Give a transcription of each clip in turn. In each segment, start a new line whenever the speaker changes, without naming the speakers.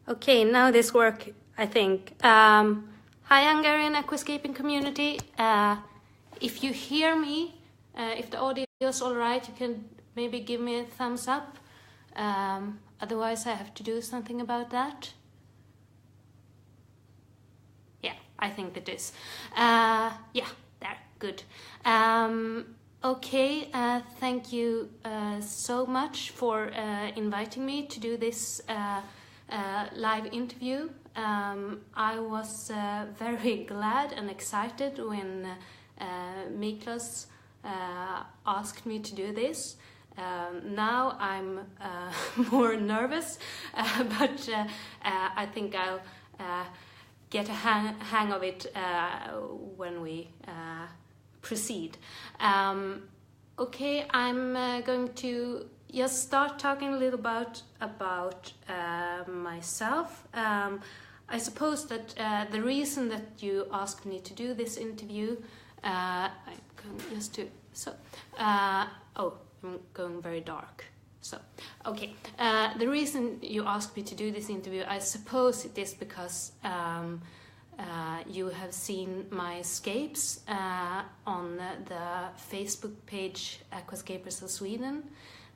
Okay, now this work, I think. Hi, Hungarian aquascaping community. If you hear me, if the audio is all right, you can maybe give me a thumbs up. Otherwise, I have to do something about that. Yeah, I think that is. Yeah, there, good. Okay, thank you so much for inviting me to do this live interview. I was very glad and excited when Miklas asked me to do this. Now I'm more nervous, but I think I'll get a hang of it when we proceed. Okay, I'm going to just start talking a little about myself. I suppose that the reason that you asked me to do this interview, I'm going just to, so, oh, I'm going very dark. So, okay, the reason you asked me to do this interview, I suppose it is because you have seen my scapes on the Facebook page Aquascapers of Sweden,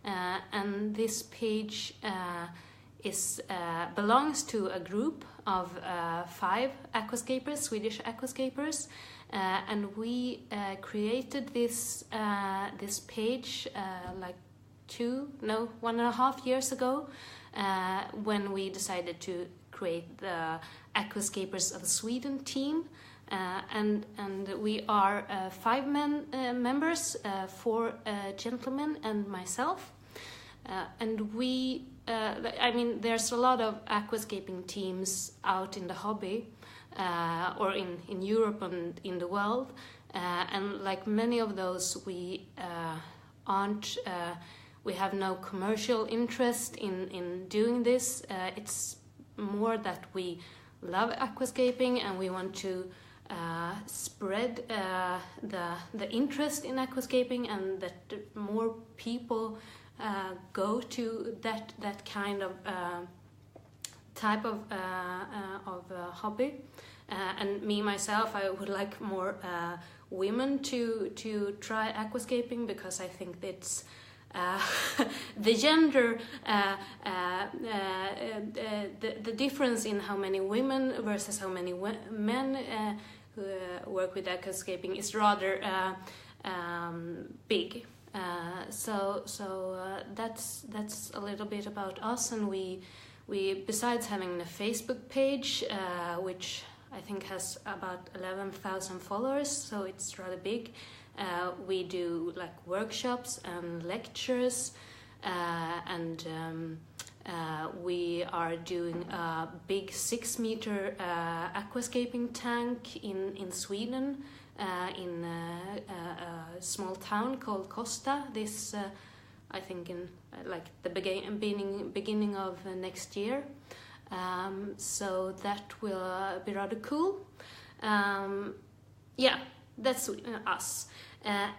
and this page belongs to a group of 5 aquascapers, Swedish aquascapers, and we created this page like 1.5 years ago, when we decided to create the Aquascapers of Sweden team, and we are 5 members, 4 gentlemen and myself, and we I mean, there's a lot of aquascaping teams out in the hobby, or in Europe and in the world, and like many of those, we we have no commercial interest in doing this. It's more that we love aquascaping and we want to spread the interest in aquascaping, and that more people go to that kind of type of hobby. And me myself, I would like more women to try aquascaping, because I think it's the gender, the difference in how many women versus how many men who work with aquascaping is rather big. So that's a little bit about us, and we besides having a Facebook page, which I think has about 11,000 followers, so it's rather big. We do like workshops and lectures, and we are doing a big 6-meter aquascaping tank in Sweden, in a small town called Costa. This I think in like the beginning of next year. So that will be rather cool. Yeah, that's us.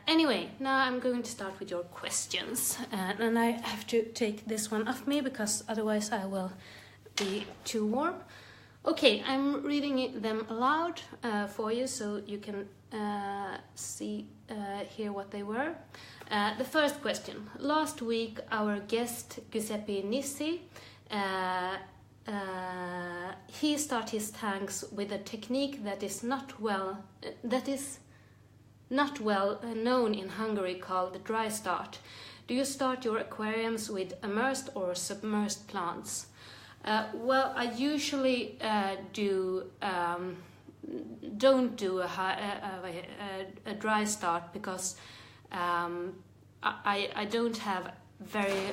Anyway, now I'm going to start with your questions, and I have to take this one off me because otherwise I will be too warm. Okay, I'm reading them aloud for you so you can hear what they were. The first question. Last week our guest Giuseppe Nissi, he started his tanks with a technique that is not well known in Hungary, called the dry start. Do you start your aquariums with immersed or submerged plants? Well, I usually don't do a dry start, because I don't have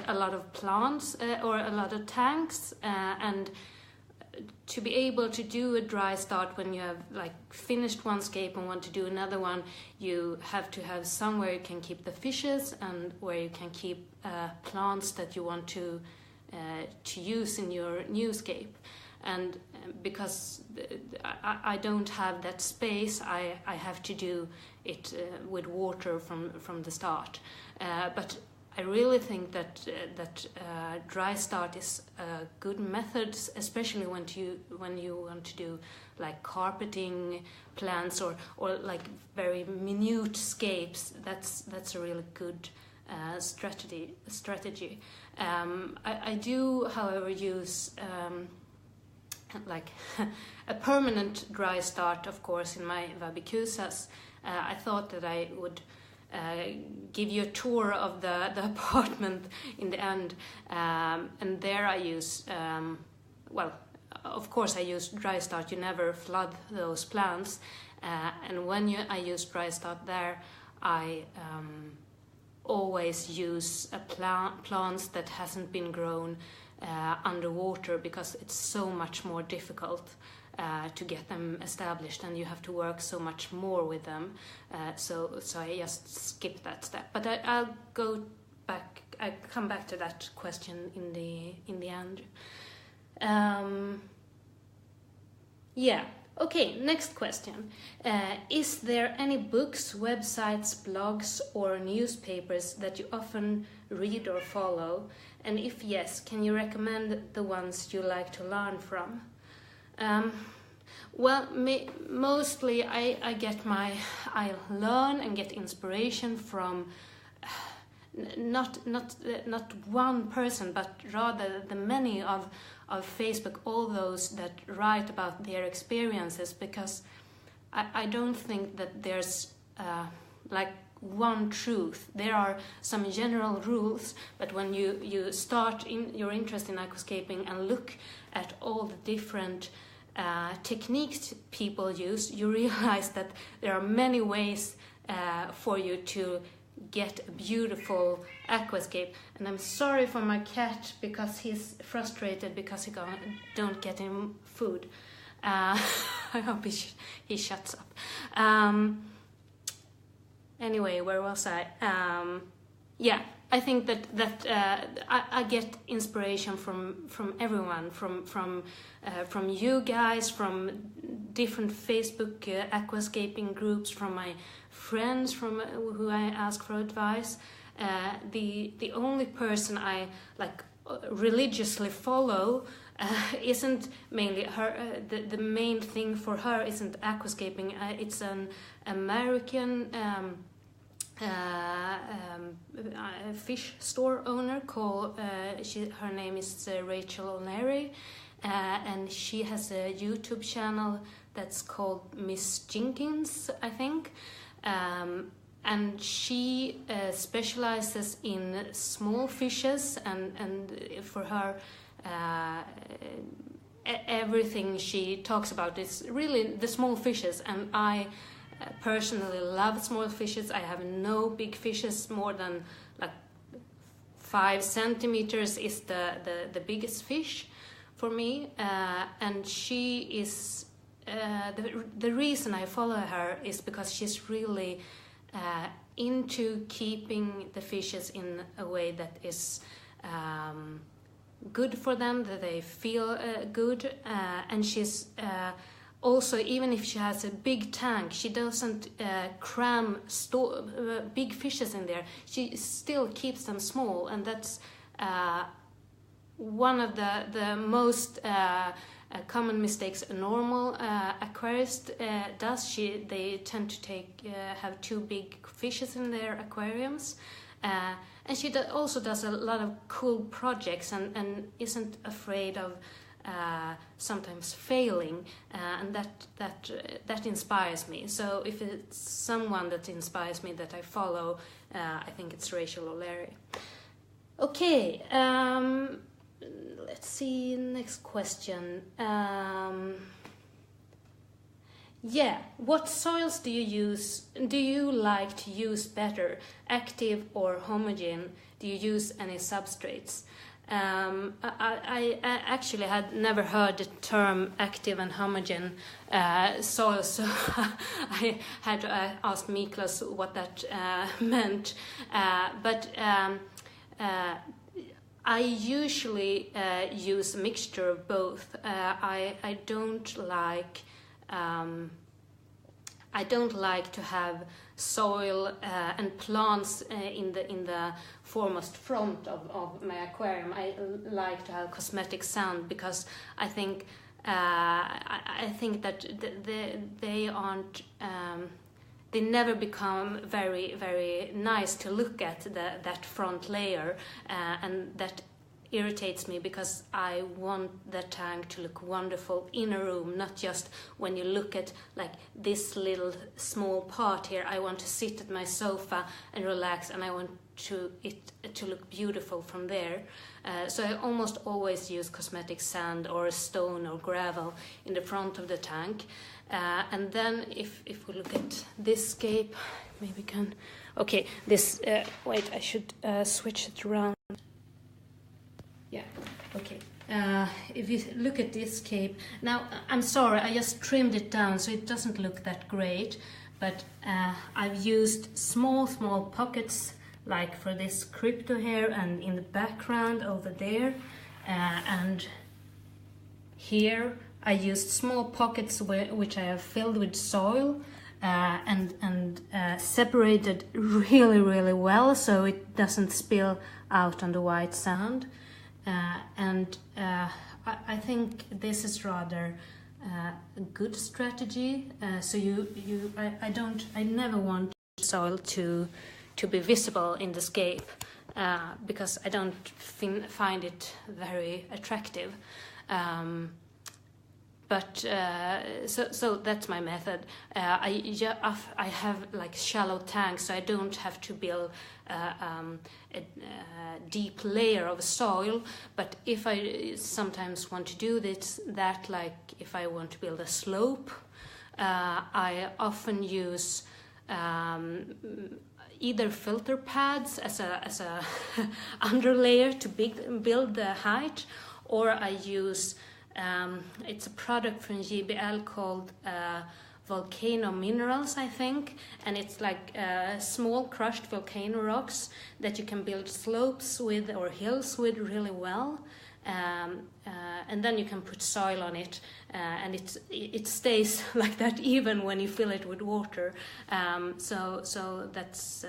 a lot of plants or a lot of tanks, and to be able to do a dry start when you have like finished one scape and want to do another one, you have to have somewhere you can keep the fishes and where you can keep plants that you want to use in your new scape. And because I don't have that space, I have to do it with water from the start. But I really think that dry start is a good method, especially when you want to do like carpeting plants or like very minute scapes. That's a really good strategy. I do, however, use like a permanent dry start, of course, in my Vabicusas. I thought that I would give you a tour of the apartment in the end, and there I use, well, of course I use dry start. You never flood those plants, and when I use dry start there, I always use plants that hasn't been grown underwater, because it's so much more difficult to get them established, and you have to work so much more with them. So I just skip that step. But I'll go back. I come back to that question in the end. Yeah. Okay. Next question. Is there any books, websites, blogs, or newspapers that you often read or follow? And if yes, can you recommend the ones you like to learn from? Well, mostly I learn and get inspiration from not one person, but rather the many of Facebook, all those that write about their experiences, because I don't think that there's like one truth. There are some general rules, but when you start in your interest in aquascaping and look at all the different techniques people use, you realize that there are many ways for you to get a beautiful aquascape. And I'm sorry for my cat, because he's frustrated because he don't get him food. I hope he shuts up. Anyway, where was I? Yeah, I think that I get inspiration from everyone, from you guys, from different Facebook aquascaping groups, from my friends, from who I ask for advice. The only person I like religiously follow isn't mainly her. The main thing for her isn't aquascaping. It's an American fish store owner called. Her name is Rachel O'Leary, and she has a YouTube channel that's called Miss Jenkins, I think. And she specializes in small fishes, and for her everything she talks about is really the small fishes. And I personally love small fishes. I have no big fishes. More than like 5 centimeters is the biggest fish for me, and she is the reason I follow her is because she's really into keeping the fishes in a way that is good for them, that they feel good, and she's also, even if she has a big tank, she doesn't cram big fishes in there. She still keeps them small, and that's one of the most common mistakes a normal aquarist does. They tend to have too big fishes in their aquariums, and she also does a lot of cool projects and isn't afraid of sometimes failing, and that inspires me. So if it's someone that inspires me that I follow, I think it's Rachel O'Leary. Okay. Let's see, next question. Yeah, what soils do you like to use better, active or homogeneous? Do you use any substrates? I actually had never heard the term active and homogeneous soil, so I had to ask Miklas what that meant. But I usually use a mixture of both. I don't like to have soil and plants in the foremost front of my aquarium. I like to have cosmetic sand because I think that they aren't. They never become very, very nice to look at, that front layer, and that irritates me because I want the tank to look wonderful in a room, not just when you look at like this little small part here. I want to sit at my sofa and relax, and I want it to look beautiful from there. So I almost always use cosmetic sand or stone or gravel in the front of the tank. And then if we look at this scape, maybe we can, okay, this, wait, I should switch it around. Yeah, okay. If you look at this scape, now I'm sorry, I just trimmed it down so it doesn't look that great, but I've used small pockets like for this crypto here and in the background over there, and here I used small pockets which I have filled with soil and separated really well so it doesn't spill out on the white sand. I think this is rather a good strategy. So I never want soil to be visible in the scape because I don't find it very attractive. So that's my method. I have like shallow tanks, so I don't have to build a deep layer of soil. But if I sometimes want to do that like if I want to build a slope, I often use either filter pads as a underlayer to build the height, or I use it's a product from JBL called volcano minerals, I think, and it's like small crushed volcano rocks that you can build slopes with or hills with really well, and then you can put soil on it, and it stays like that even when you fill it with water. So that's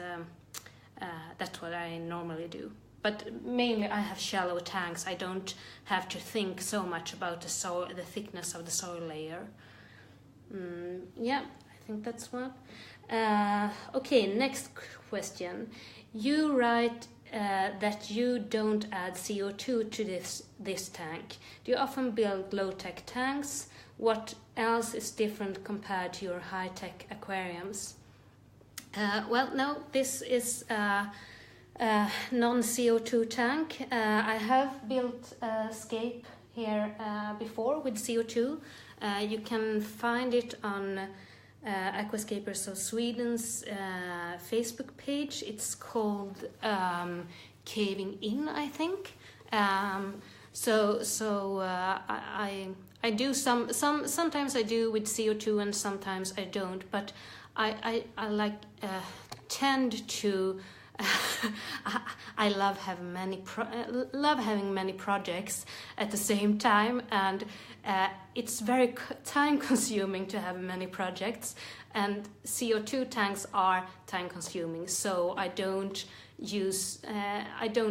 what I normally do. But mainly I have shallow tanks. I don't have to think so much about the thickness of the soil layer. Yeah, I think that's one. Okay, next question. You write that you don't add CO2 to this tank. Do you often build low-tech tanks? What else is different compared to your high-tech aquariums? Well, no, this is non-CO2 tank. I have built a scape here before with CO2. You can find it on Aquascapers of Sweden's Facebook page. It's called Caving In, I think. I do sometimes I do with CO2 and sometimes I don't, but I like tend to I love having many projects at the same time, and it's very time consuming to have many projects, and CO2 tanks are time consuming, so I don't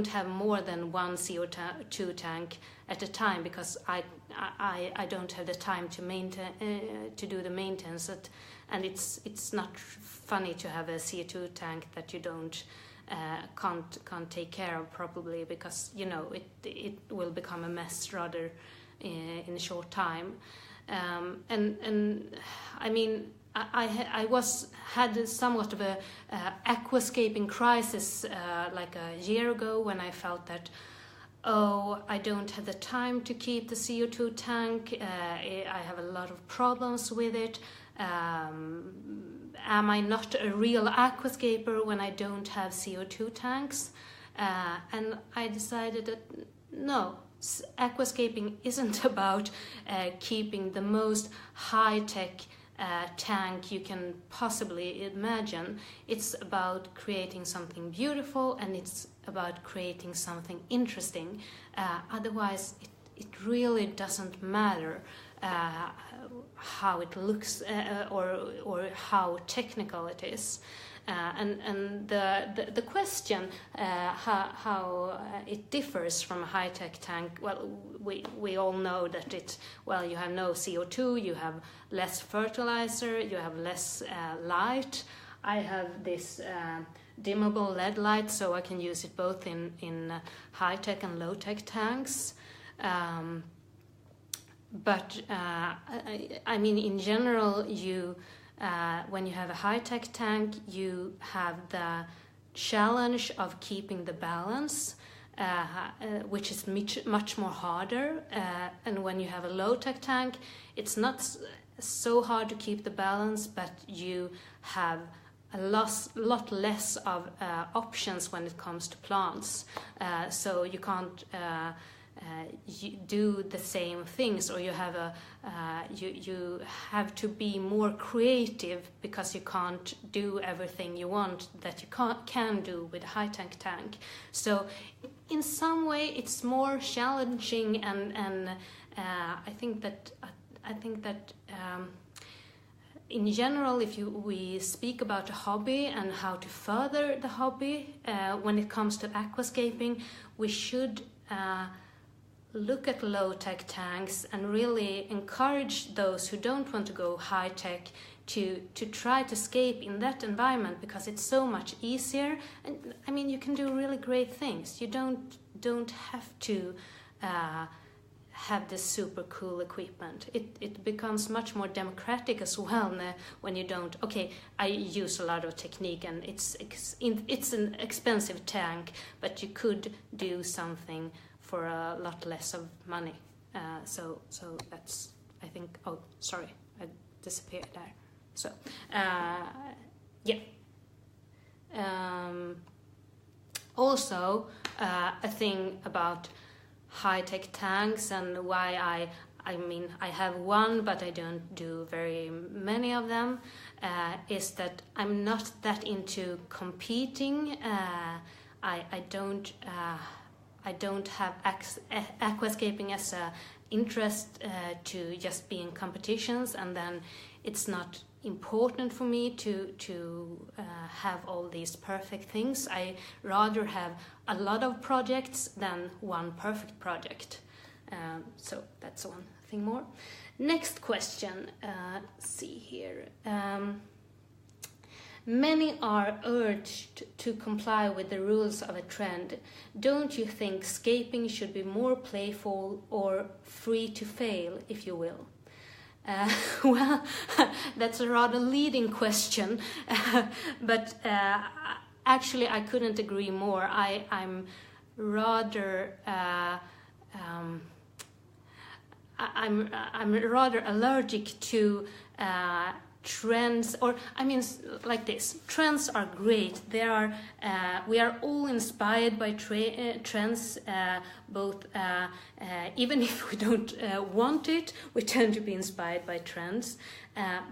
have more than one CO2 tank at a time because I don't have the time to to do the maintenance, and it's not funny to have a CO2 tank that you can't take care of properly, because it will become a mess rather in a short time. And I mean, I had somewhat of a aquascaping crisis like a year ago, when I felt that, oh, I don't have the time to keep the CO2 tank. I have a lot of problems with it. Am I not a real aquascaper when I don't have CO2 tanks? And I decided that no, aquascaping isn't about keeping the most high-tech tank you can possibly imagine. It's about creating something beautiful, and it's about creating something interesting. Otherwise, it really doesn't matter. how it looks or how technical it is. And the question how it differs from a high-tech tank, well, we all know that you have no CO2, you have less fertilizer, you have less light. I have this dimmable LED light, so I can use it both in high-tech and low-tech tanks. But I mean, in general, when you have a high-tech tank, you have the challenge of keeping the balance, which is much more harder. And when you have a low-tech tank, it's not so hard to keep the balance, but you have a lot less of options when it comes to plants. So you can't you do the same things, or you have you have to be more creative because you can't do everything you want that you can do with a high-tech tank. So in some way it's more challenging, and I think that in general, if we speak about a hobby and how to further the hobby when it comes to aquascaping, we should look at low-tech tanks and really encourage those who don't want to go high-tech to try to scape in that environment, because it's so much easier. And I mean, you can do really great things. You don't have to have this super cool equipment. It becomes much more democratic as well when you don't. Okay, I use a lot of technique, and it's an expensive tank, but you could do something for a lot less of money. So that's, I think, oh, sorry, I disappeared there. So, yeah. Also, a thing about high-tech tanks and why I mean, I have one, but I don't do very many of them, is that I'm not that into competing. I don't have aquascaping as a interest to just be in competitions, and then it's not important for me to have all these perfect things. I rather have a lot of projects than one perfect project. So that's one thing more. Next question. See here. Many are urged to comply with the rules of a trend. Don't you think scaping should be more playful or free to fail, if you will? Well, that's a rather leading question, but actually I couldn't agree more. I'm rather I'm rather allergic to trends, or I mean, like this. Trends are great. They are. We are all inspired by trends. Both, even if we don't want it, we tend to be inspired by trends.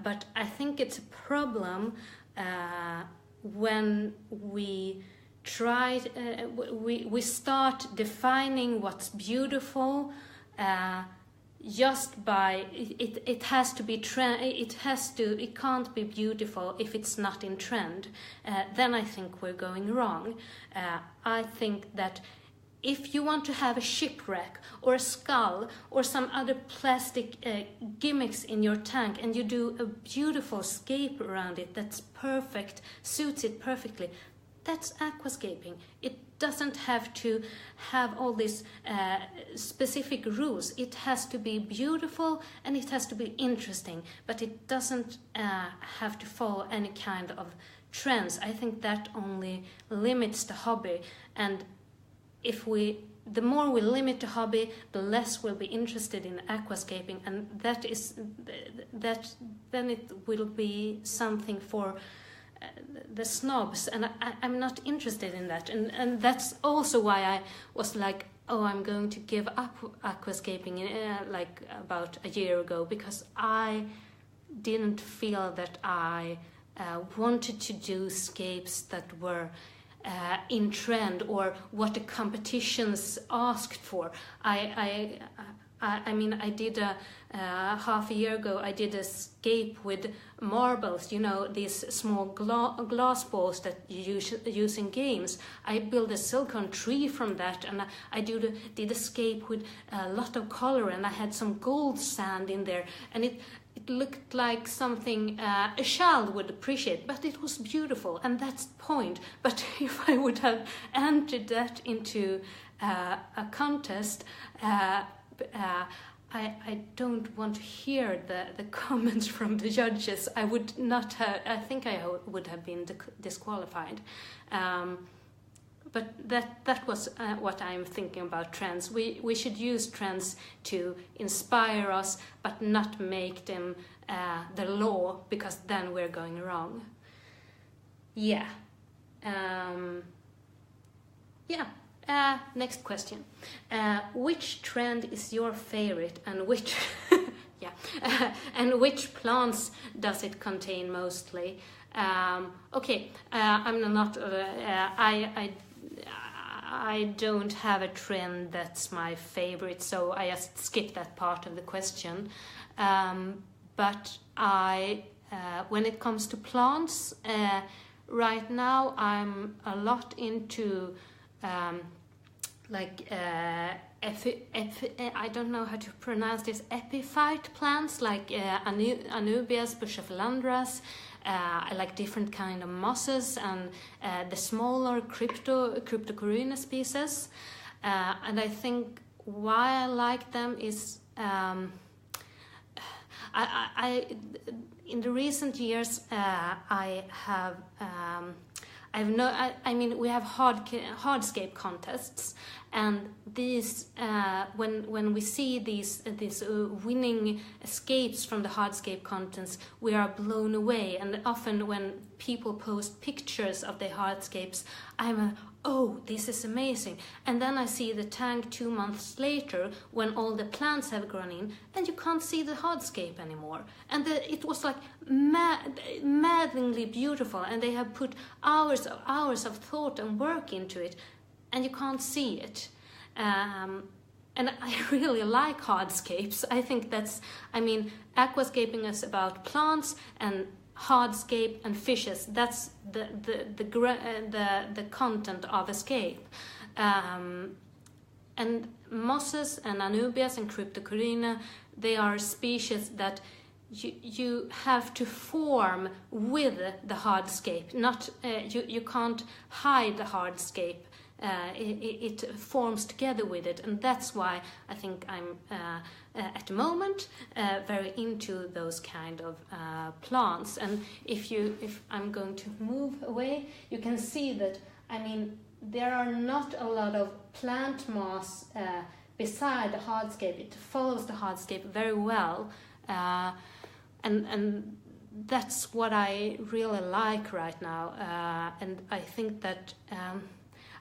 But I think it's a problem when we try. We start defining what's beautiful. Just by it has to be trend. It can't be beautiful if it's not in trend. Then I think we're going wrong. I think that if you want to have a shipwreck or a skull or some other plastic gimmicks in your tank, and you do a beautiful scape around it that's perfect, suits it perfectly, that's aquascaping. It doesn't have to have all these specific rules. It has to be beautiful and it has to be interesting, but it doesn't have to follow any kind of trends. I think that only limits the hobby, and the more we limit the hobby, the less we'll be interested in aquascaping, and then it will be something for the snobs, and I'm not interested in that, and that's also why I was like, oh, I'm going to give up aquascaping like about a year ago, because I didn't feel that I wanted to do scapes that were in trend or what the competitions asked for. I I mean, I did half a year ago, I did a scape with marbles, you know, these small glass balls that you use in games. I built a silicone tree from that, and I did a scape with a lot of color, and I had some gold sand in there, and it looked like something a child would appreciate, but it was beautiful, and that's the point. But if I would have entered that into a contest, I don't want to hear the comments from the judges. I would not have, I think I would have been disqualified. But that was what I'm thinking about trends. We should use trends to inspire us, but not make them the law, because then we're going wrong. Yeah. Next question. Which trend is your favorite, and which and which plants does it contain mostly? Okay, I'm not. I don't have a trend that's my favorite, so I just skip that part of the question. But when it comes to plants, right now I'm a lot into I don't know how to pronounce this, epiphyte plants, like Anubias, bushaphilandras. I like different kind of mosses and the smaller Cryptocoryne species. And I think why I like them is in the recent years we have hardscape contests, and these when we see these winning escapes from the hardscape contests, we are blown away. And often when people post pictures of their hardscapes, oh, this is amazing. And then I see the tank 2 months later when all the plants have grown in, and you can't see the hardscape anymore. And it was like maddeningly beautiful, and they have put hours of thought and work into it, and you can't see it. And I really like hardscapes. I think aquascaping is about plants, and hardscape and fishes, that's the content of escape. And mosses and Anubias and Cryptocoryne, they are species that you have to form with the hardscape. Not you can't hide the hardscape. It forms together with it, and that's why I think I'm at the moment very into those kind of plants. And if I'm going to move away, you can see that there are not a lot of plant moss beside the hardscape. It follows the hardscape very well, and that's what I really like right now. And I think that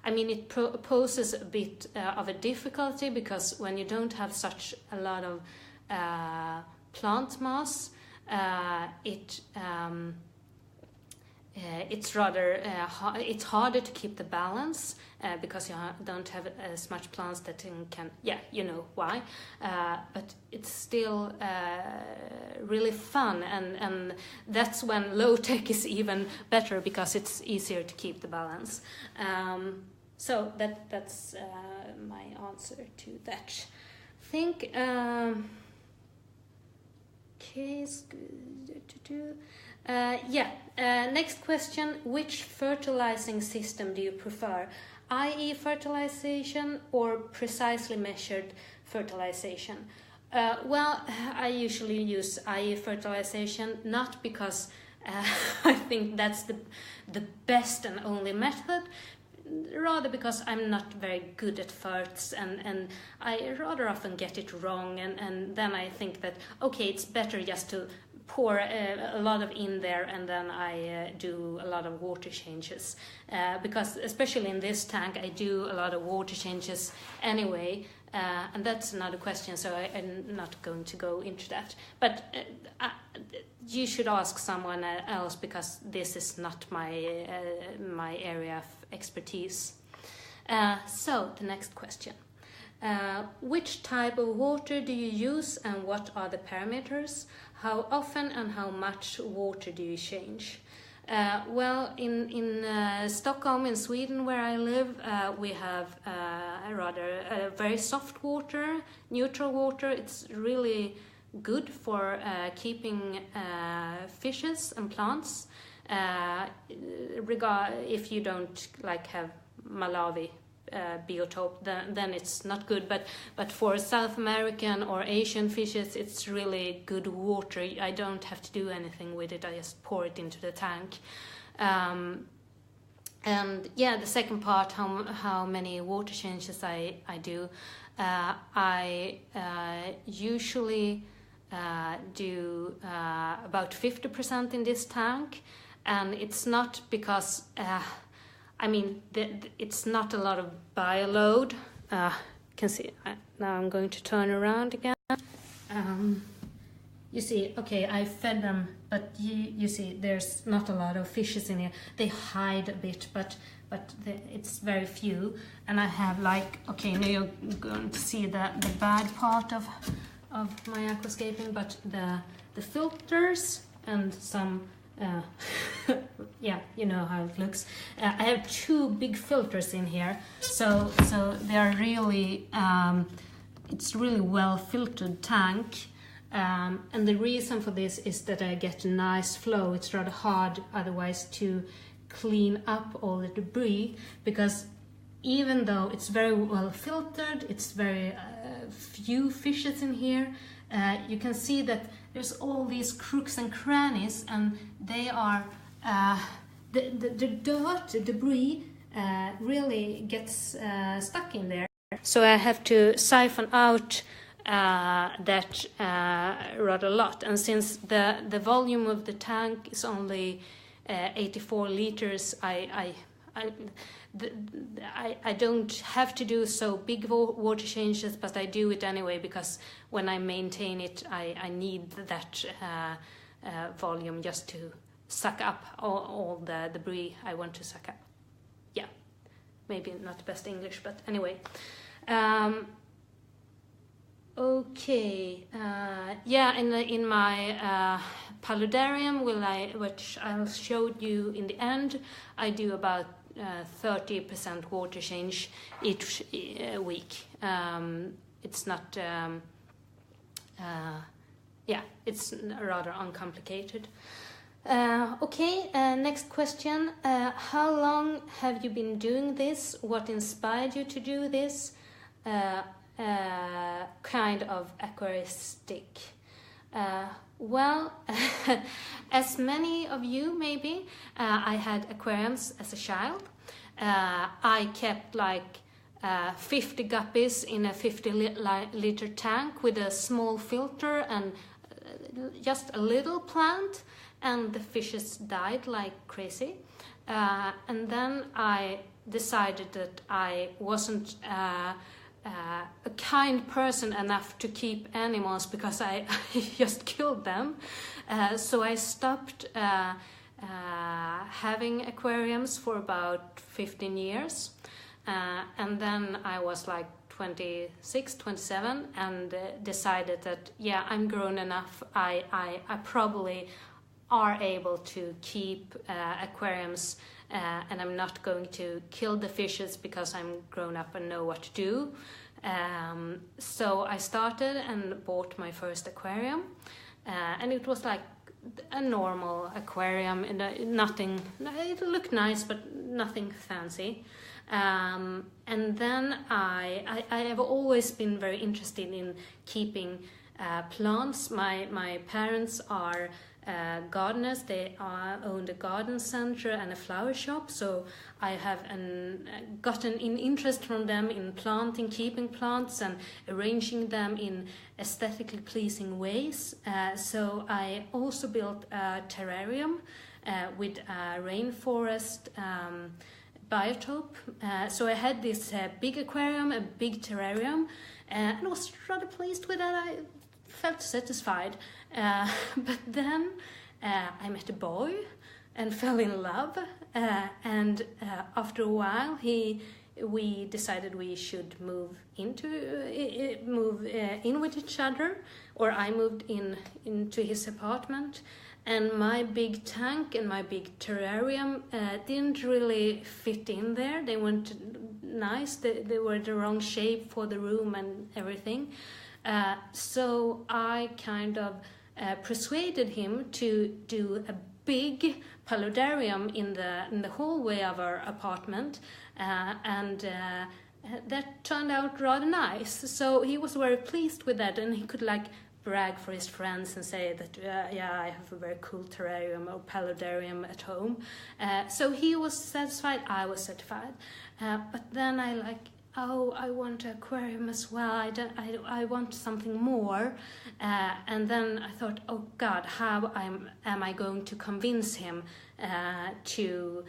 it poses a bit of a difficulty, because when you don't have such a lot of plant mass, it's harder to keep the balance, because you don't have as much plants that can, you know why, but it's still really fun, and that's when low tech is even better, because it's easier to keep the balance. So that's my answer to that. I think next question: which fertilizing system do you prefer, i.e. fertilization or precisely measured fertilization? Well, I usually use i.e. fertilization, not because I think that's the best and only method, rather because I'm not very good at ferts, and I rather often get it wrong, and then I think that, okay, it's better just to pour a lot of in there, and then I do a lot of water changes, because especially in this tank I do a lot of water changes anyway, and that's another question, so I'm not going to go into that. But you should ask someone else, because this is not my area of expertise. So the next question: Which type of water do you use and what are the parameters? How often and how much water do you change? Well, in Stockholm, in Sweden, where I live, we have very soft water, neutral water. It's really good for keeping fishes and plants. If you don't like have Malawi biotope, then it's not good. But for South American or Asian fishes, it's really good water. I don't have to do anything with it. I just pour it into the tank. And yeah, the second part, how many water changes I do. I usually do about 50% in this tank, and it's not because it's not a lot of bioload. Can see now. I'm going to turn around again. You see, okay, I fed them, but you see, there's not a lot of fishes in here. They hide a bit, but it's very few. And I have okay, now you're going to see the bad part of my aquascaping, but the filters and some. Yeah, you know how it looks. I have 2 big filters in here, so they are really it's really well filtered tank, and the reason for this is that I get a nice flow. It's rather hard otherwise to clean up all the debris, because even though it's very well filtered, it's very few fishes in here. You can see that there's all these crooks and crannies, and they are the dirt, the debris really gets stuck in there. So I have to siphon out that rather a lot. And since the volume of the tank is only 84 liters, I don't have to do so big water changes, but I do it anyway, because when I maintain it, I need that volume just to suck up all the debris I want to suck up. Yeah, maybe not the best English, but anyway. Okay, yeah, in my paludarium, which I'll show you in the end, I do about 30% water change each week. It's not, yeah, it's rather uncomplicated. Okay, next question. How long have you been doing this? What inspired you to do this kind of aquaristic? Well, as many of you maybe, I had aquariums as a child. I kept 50 guppies in a 50-liter tank with a small filter and just a little plant, and the fishes died like crazy. And then I decided that I wasn't a kind person enough to keep animals, because I just killed them. So I stopped having aquariums for about 15 years. And then I was 26, 27, and decided that, yeah, I'm grown enough. I probably are able to keep aquariums, and I'm not going to kill the fishes because I'm grown up and know what to do. So I started and bought my first aquarium, and it was like a normal aquarium, and nothing, it looked nice, but nothing fancy. And then I have always been very interested in keeping plants. My parents are gardeners. They owned a garden center and a flower shop, so I have gotten an interest from them in planting, keeping plants and arranging them in aesthetically pleasing ways. So I also built a terrarium with a rainforest biotope. So I had this big aquarium, a big terrarium, and I was rather pleased with that. I felt satisfied. But then I met a boy and fell in love, and after a while he we decided we should move in with each other, or I moved into his apartment, and my big tank and my big terrarium didn't really fit in there. They weren't nice. They were the wrong shape for the room and everything. So I kind of persuaded him to do a big paludarium in the hallway of our apartment, and that turned out rather nice. So he was very pleased with that, and he could like brag for his friends and say that yeah, I have a very cool terrarium or paludarium at home. So he was satisfied, I was satisfied. But then I want an aquarium as well. I want something more. And then I thought, oh God, how am I going to convince him to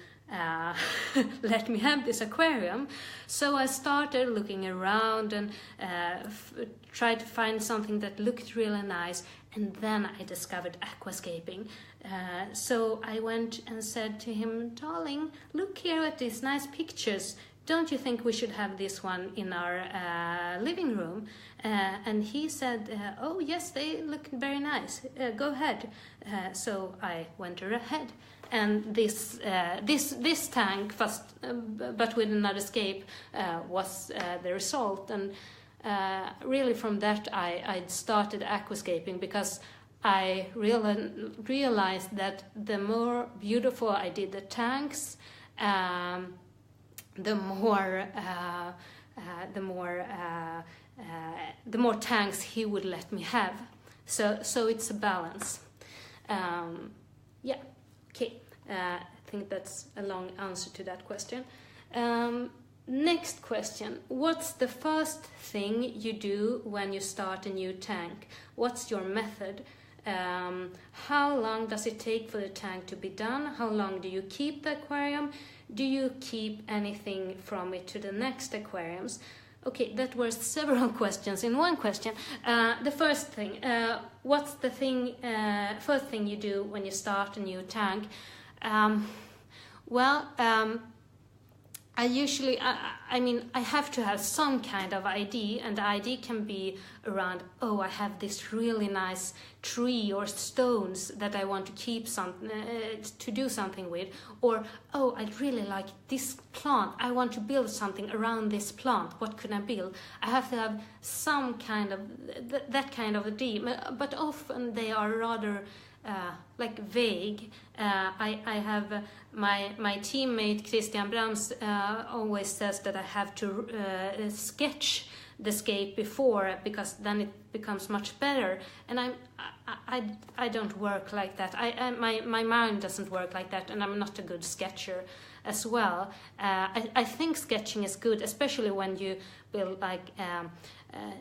let me have this aquarium? So I started looking around and tried to find something that looked really nice. And then I discovered aquascaping. So I went and said to him, darling, look here at these nice pictures. Don't you think we should have this one in our living room? And he said, oh yes, they look very nice. Go ahead. So I went ahead, and this tank, first, but with another scape, was the result. And really, from that, I started aquascaping, because I realized that the more beautiful I did the tanks, the more tanks he would let me have. So it's a balance. Yeah, okay. I think that's a long answer to that question. Next question. What's the first thing you do when you start a new tank? What's your method? How long does it take for the tank to be done? How long do you keep the aquarium? Do you keep anything from it to the next aquariums? Okay, that were several questions in one question. The first thing, what's the first thing you do when you start a new tank? I usually, I have to have some kind of idea, and the idea can be around, oh, I have this really nice tree or stones that I want to keep to do something with, or, oh, I really like this plant, I want to build something around this plant, what could I build? I have to have some kind of, that kind of idea, but often they are rather vague. I have my teammate Christian Brams always says that I have to sketch the scape before, because then it becomes much better. And I don't work like that. My mind doesn't work like that, and I'm not a good sketcher as well. I think sketching is good, especially when you build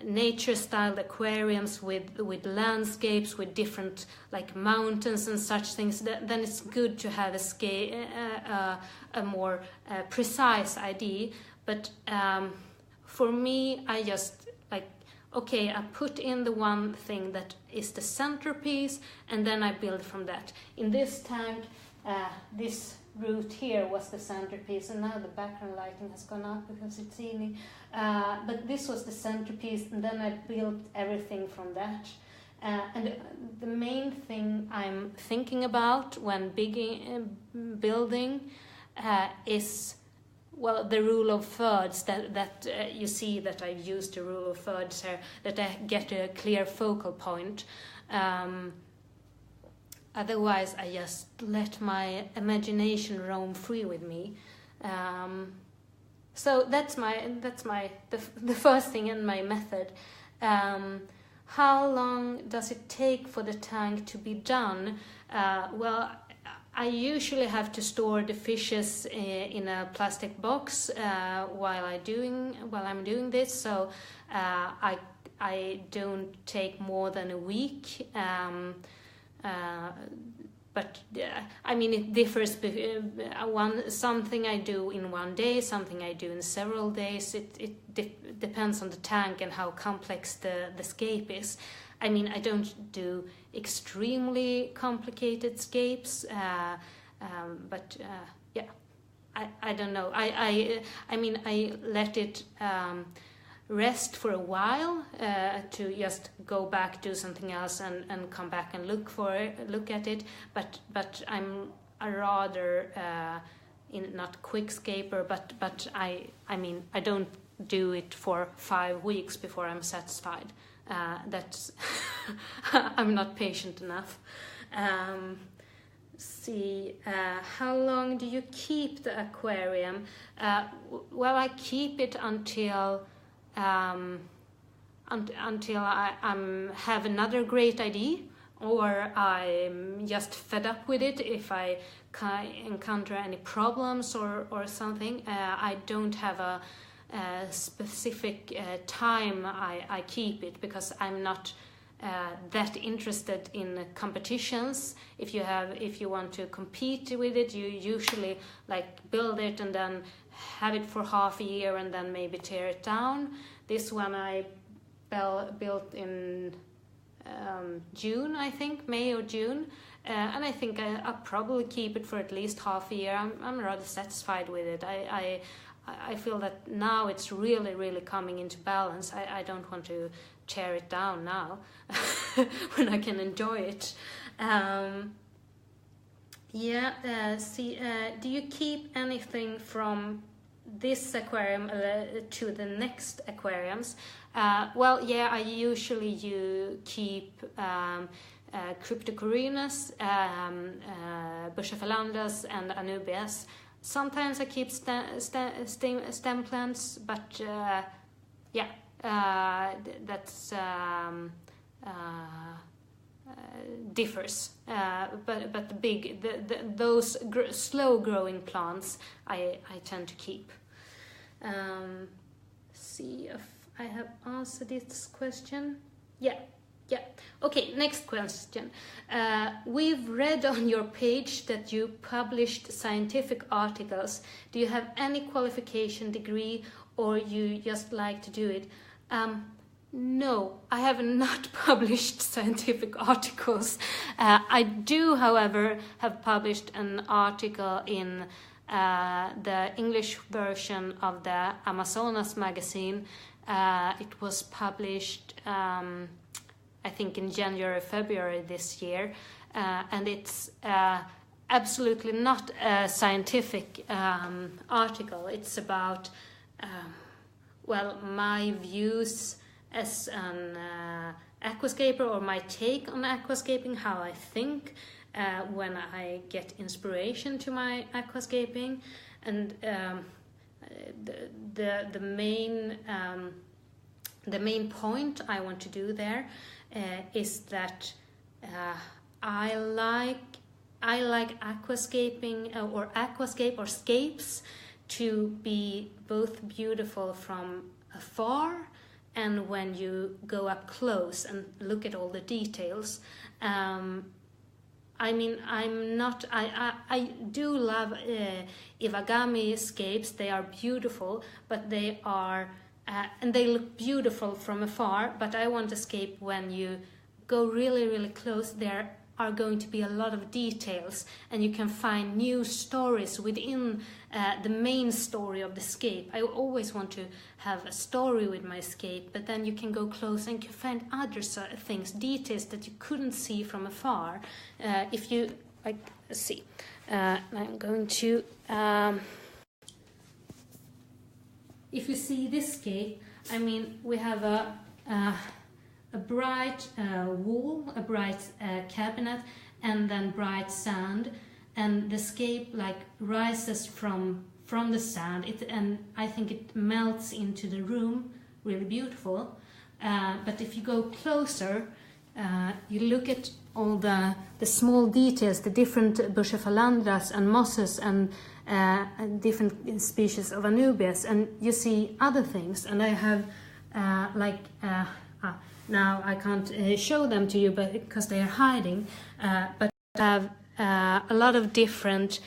nature-styled aquariums with landscapes, with different mountains and such things. Then it's good to have a more precise idea. But for me, I just okay, I put in the one thing that is the centerpiece, and then I build from that. In this tank, this root here was the centerpiece, and now the background lighting has gone up because it's evening. But this was the centerpiece, and then I built everything from that. And the main thing I'm thinking about when building is, well, the rule of thirds, that you see that I've used the rule of thirds here, that I get a clear focal point. Otherwise, I just let my imagination roam free with me. So that's the first thing in my method. How long does it take for the tank to be done? Well, I usually have to store the fishes in a plastic box while I'm doing this, so I don't take more than a week. But it differs. Something I do in one day, something I do in several days. It depends on the tank and how complex the scape is. I don't do extremely complicated scapes, but yeah. I don't know. I mean, I let it rest for a while to just go back, do something else, and come back and look at it. But I'm a rather not quickscaper, but I mean, I don't do it for 5 weeks before I'm satisfied. That's I'm not patient enough. How long do you keep the aquarium? Well, I keep it until I have another great idea, or I'm just fed up with it if I encounter any problems or something. I don't have a specific time I keep it, because I'm not that interested in competitions. If you want to compete with it, you usually like build it and then have it for half a year and then maybe tear it down. This one I built in June, I think, May or June, and I think I'll probably keep it for at least half a year. I'm rather satisfied with it. I feel that now it's really coming into balance. I don't want to tear it down now when I can enjoy it. Do you keep anything from this aquarium to the next aquariums? Well, yeah, I usually keep Cryptocorynes, Bushaphalandas and Anubias. Sometimes I keep stem plants, but that's differs. But those slow growing plants I tend to keep. See if I have answered this question. Yeah. Okay, next question. We've read on your page that you published scientific articles. Do you have any qualification degree, or you just like to do it? No, I have not published scientific articles. I do, however, have published an article in the English version of the Amazonas magazine. It was published I think in January, February this year, and it's absolutely not a scientific article. It's about, my views as an aquascaper, or my take on aquascaping, how I think when I get inspiration to my aquascaping, and the main point I want to do there is that I like aquascaping or aquascape or scapes to be both beautiful from afar and when you go up close and look at all the details. I mean, I do love Iwagami scapes. They are beautiful, but they are and they look beautiful from afar, but I want a scape when you go really close. There are going to be a lot of details, and you can find new stories within the main story of the scape. I always want to have a story with my scape, but then you can go close and you can find other things, details that you couldn't see from afar. If you see, I'm going to. If you see this scape, I mean, we have a bright wall, a bright cabinet, and then bright sand, and the scape rises from the sand. And I think it melts into the room, really beautiful. But if you go closer, you look at all the small details, the different Bushaphalandas and mosses and different species of Anubias, and you see other things. And I have now I can't show them to you, but because they are hiding. But I have a lot of different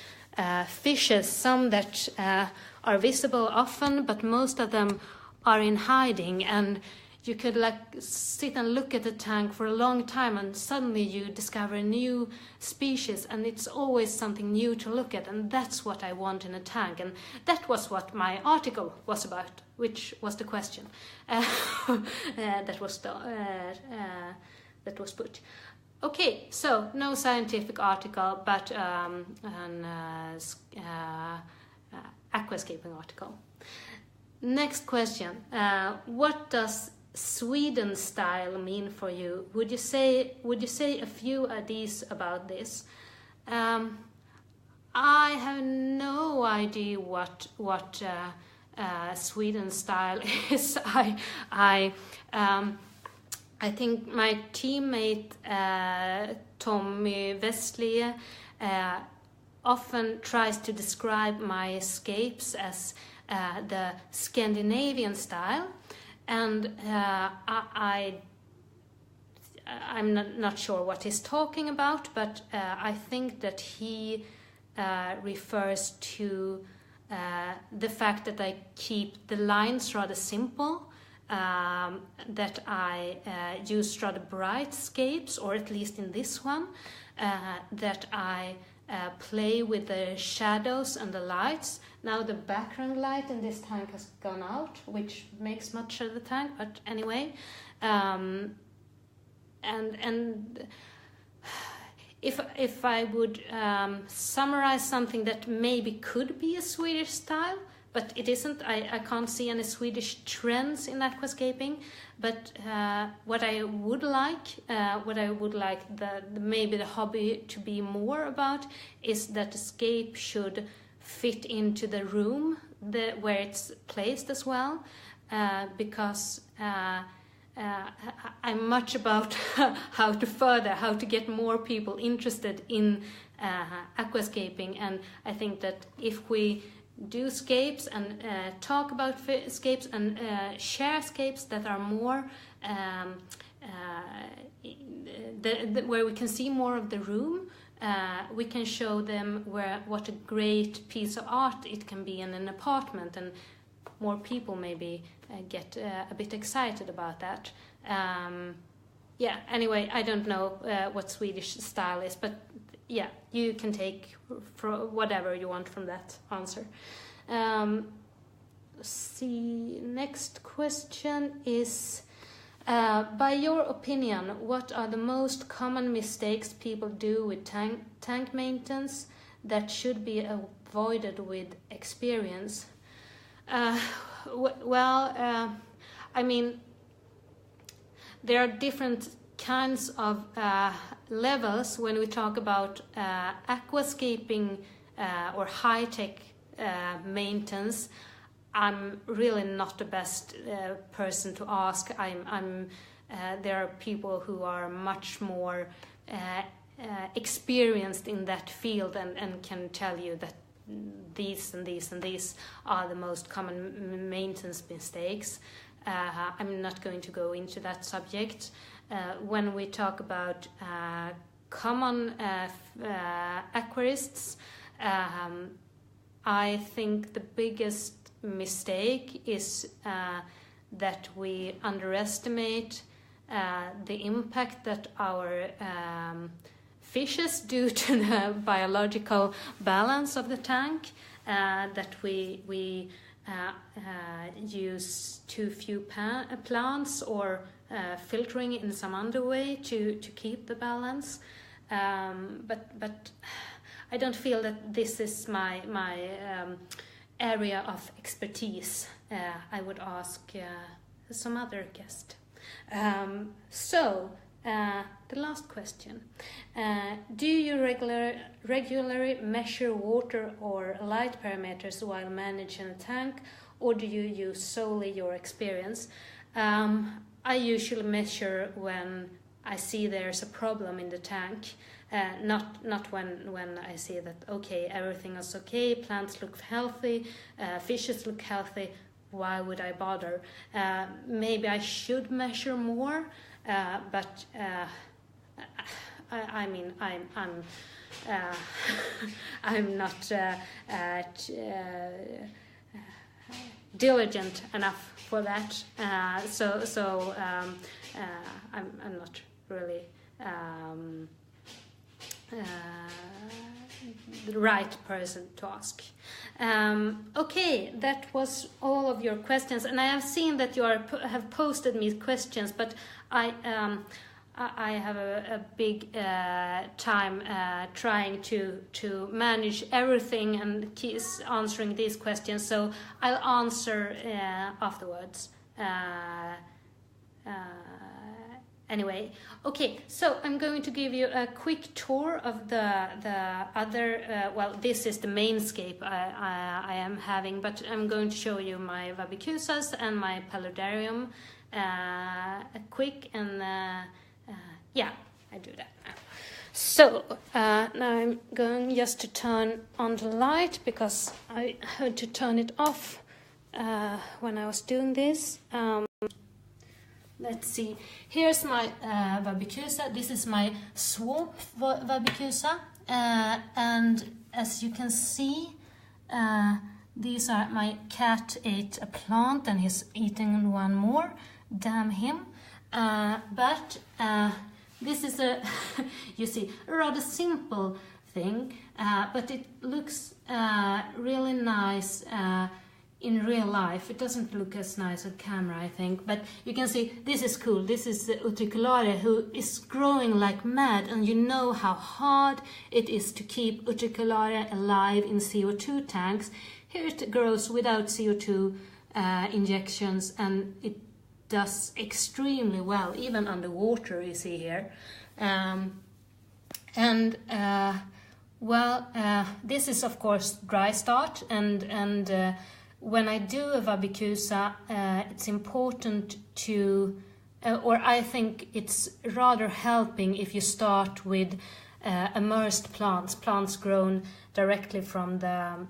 fishes, some that are visible often, but most of them are in hiding. And you could like sit and look at the tank for a long time, and suddenly you discover a new species, and it's always something new to look at, and that's what I want in a tank. And that was what my article was about, which was the question that was put. Okay, so no scientific article, but an aquascaping article. Next question. What does Sweden style mean for you? Would you say a few ideas about this? I have no idea what Sweden style is. I think my teammate Tommy Westlie often tries to describe my escapes as the Scandinavian style, and I'm not sure what he's talking about, but I think that he refers to the fact that I keep the lines rather simple, that I use rather bright scapes, or at least in this one, that I play with the shadows and the lights. Now the background light in this tank has gone out, which makes much of the tank, but anyway. And if I would summarize something that maybe could be a Swedish style, but it isn't. I can't see any Swedish trends in aquascaping. But what I would like maybe the hobby to be more about is that the scape should fit into the room where it's placed as well, because I'm much about how to get more people interested in aquascaping, and I think that if we do scapes and talk about scapes and share scapes that are more where we can see more of the room, we can show them what a great piece of art it can be in an apartment, and more people maybe get a bit excited about that. Yeah, anyway, I don't know what Swedish style is, but yeah, you can take whatever you want from that answer. See, next question is, by your opinion, what are the most common mistakes people do with tank maintenance that should be avoided with experience? I mean, there are different kinds of levels when we talk about aquascaping or high-tech maintenance. I'm really not the best person to ask. There are people who are much more experienced in that field and can tell you that these and these and these are the most common maintenance mistakes. I'm not going to go into that subject. When we talk about common aquarists, I think the biggest mistake is that we underestimate the impact that our fishes do to the biological balance of the tank, that we use too few plants or filtering in some other way to keep the balance. But I don't feel that this is my area of expertise. I would ask some other guest. The last question. Do you regularly measure water or light parameters while managing a tank, or do you use solely your experience? I usually measure when I see there's a problem in the tank, not when I see that, okay, everything is okay, plants look healthy, fishes look healthy, why would I bother? Maybe I should measure more, but I mean, I'm not diligent enough for that. I'm not really the right person to ask. Okay, that was all of your questions, and I have seen that you have posted me questions, but I have a big time trying to manage everything and keep answering these questions, so I'll answer afterwards. Anyway, okay, so I'm going to give you a quick tour of the other, well, this is the mainscape I am having, but I'm going to show you my Vabicusas and my Paludarium quick, and yeah, I do that now. So, now I'm going just to turn on the light, because I had to turn it off when I was doing this. Let's see, here's my Vabicusa. This is my swamp Vabicusa, and as you can see, these are, my cat ate a plant and he's eating one more, damn him. But this is a, you see, a rather simple thing, but it looks really nice in real life. It doesn't look as nice on camera, I think, but you can see this is cool. This is the Utriculare, who is growing like mad, and you know how hard it is to keep Utriculare alive in CO2 tanks. Here it grows without CO2 injections, and it does extremely well, even underwater, you see here. This is of course dry start, and when I do a Vabicusa, it's important to, or I think it's rather helping if you start with immersed plants grown directly from the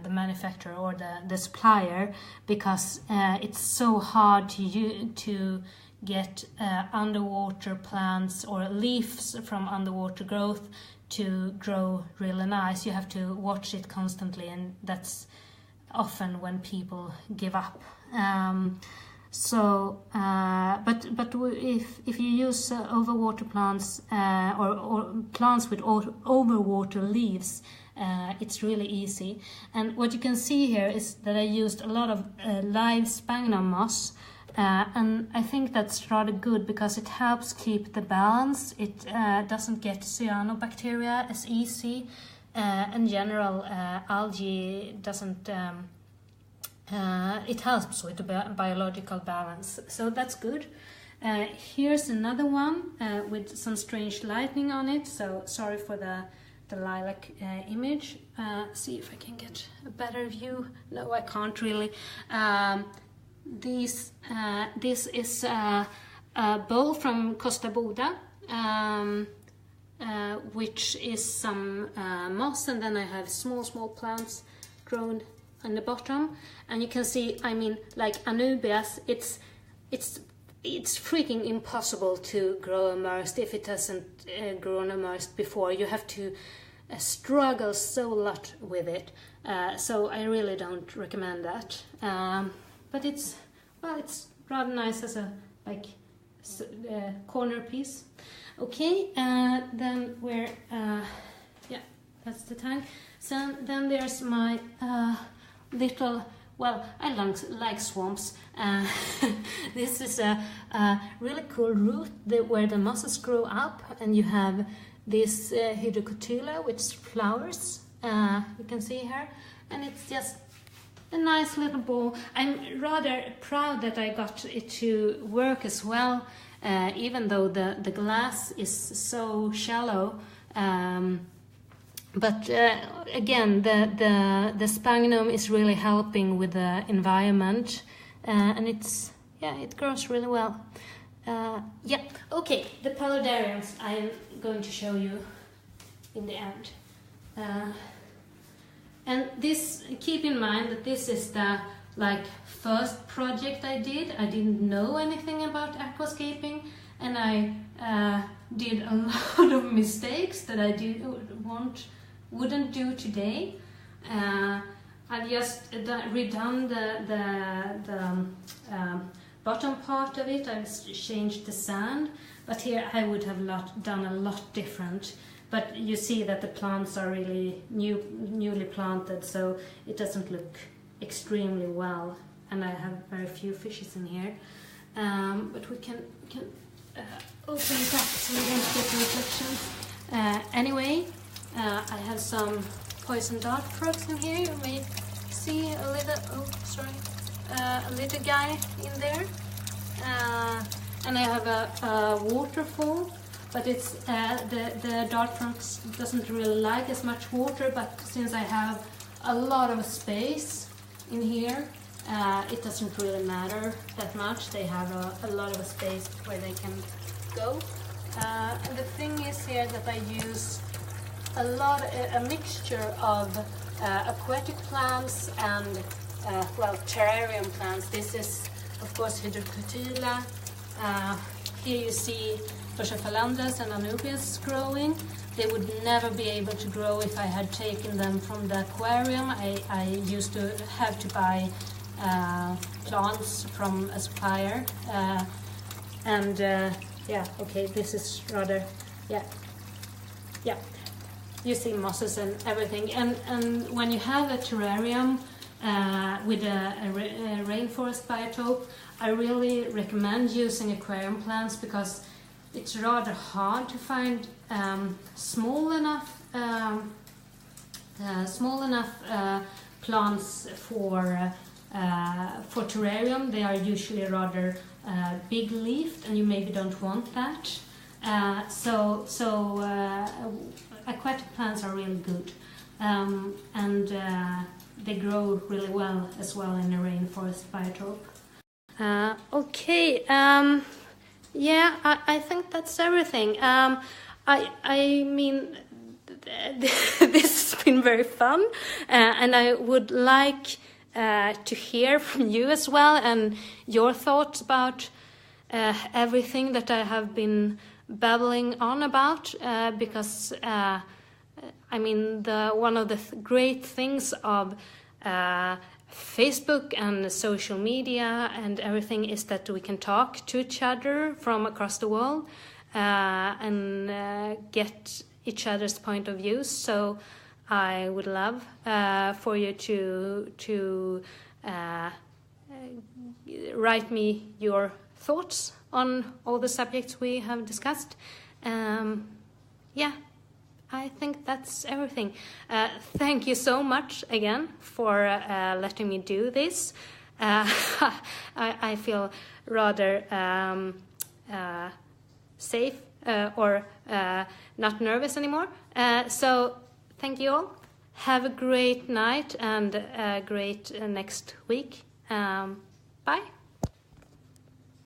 manufacturer or the supplier, because it's so hard to get underwater plants or leaves from underwater growth to grow really nice. You have to watch it constantly, and that's often when people give up. But if you use overwater plants or plants with overwater leaves, it's really easy. And what you can see here is that I used a lot of live sphagnum moss, and I think that's rather good because it helps keep the balance. It doesn't get cyanobacteria as easy. In general, algae doesn't, it helps with the biological balance, so that's good. Here's another one with some strange lighting on it, so sorry for the lilac image. See if I can get a better view. No, I can't really. This is a bowl from Costa Boda, which is some moss, and then I have small plants grown on the bottom. And you can see, I mean, like Anubias, it's freaking impossible to grow immersed if it hasn't grown immersed before. You have to struggle so lot with it, so I really don't recommend that. But it's rather nice as a corner piece. Okay, then we're yeah, that's the tank. So then there's my little, well, I like swamps. This is a really cool root where the mosses grow up, and you have this hydrocotyla with flowers, you can see here, and it's just a nice little bowl. I'm rather proud that I got it to work as well, even though the glass is so shallow. But again, the sphagnum is really helping with the environment, and it grows really well. Yeah, okay, the paludariums I'm going to show you in the end. And this, keep in mind that this is the first project I did. I didn't know anything about aquascaping, and I did a lot of mistakes that I wouldn't do today. I've just redone the bottom part of it. I've changed the sand, but here I would have done a lot different. But you see that the plants are really newly planted, so it doesn't look extremely well. And I have very few fishes in here. But we can open it up so we don't get the reflections. Anyway, I have some poison dart frogs in here. You may see a little, a little guy in there. And I have a waterfall, but it's the dart frogs doesn't really like as much water. But since I have a lot of space in here, it doesn't really matter that much. They have a lot of space where they can go. And the thing is here that I use a mixture of aquatic plants and terrarium plants. This is of course hydrocotyla. Here you see Lochow and Anubias growing. They would never be able to grow if I had taken them from the aquarium. I used to have to buy plants from a supplier, this is rather, you see mosses and everything, and when you have a terrarium with a rainforest biotope, I really recommend using aquarium plants because it's rather hard to find small enough plants for terrarium. They are usually rather big leafed, and you maybe don't want that. Aquatic plants are really good, and they grow really well as well in a rainforest biotope. I think that's everything. I mean, this has been very fun, and I would like to hear from you as well and your thoughts about everything that I have been babbling on about, because I mean, one of the great things of Facebook and social media and everything is that we can talk to each other from across the world and get each other's point of view. So I would love for you to write me your thoughts on all the subjects we have discussed. I think that's everything. Thank you so much again for letting me do this. I feel rather safe or not nervous anymore. So thank you all. Have a great night and a great next week. Bye.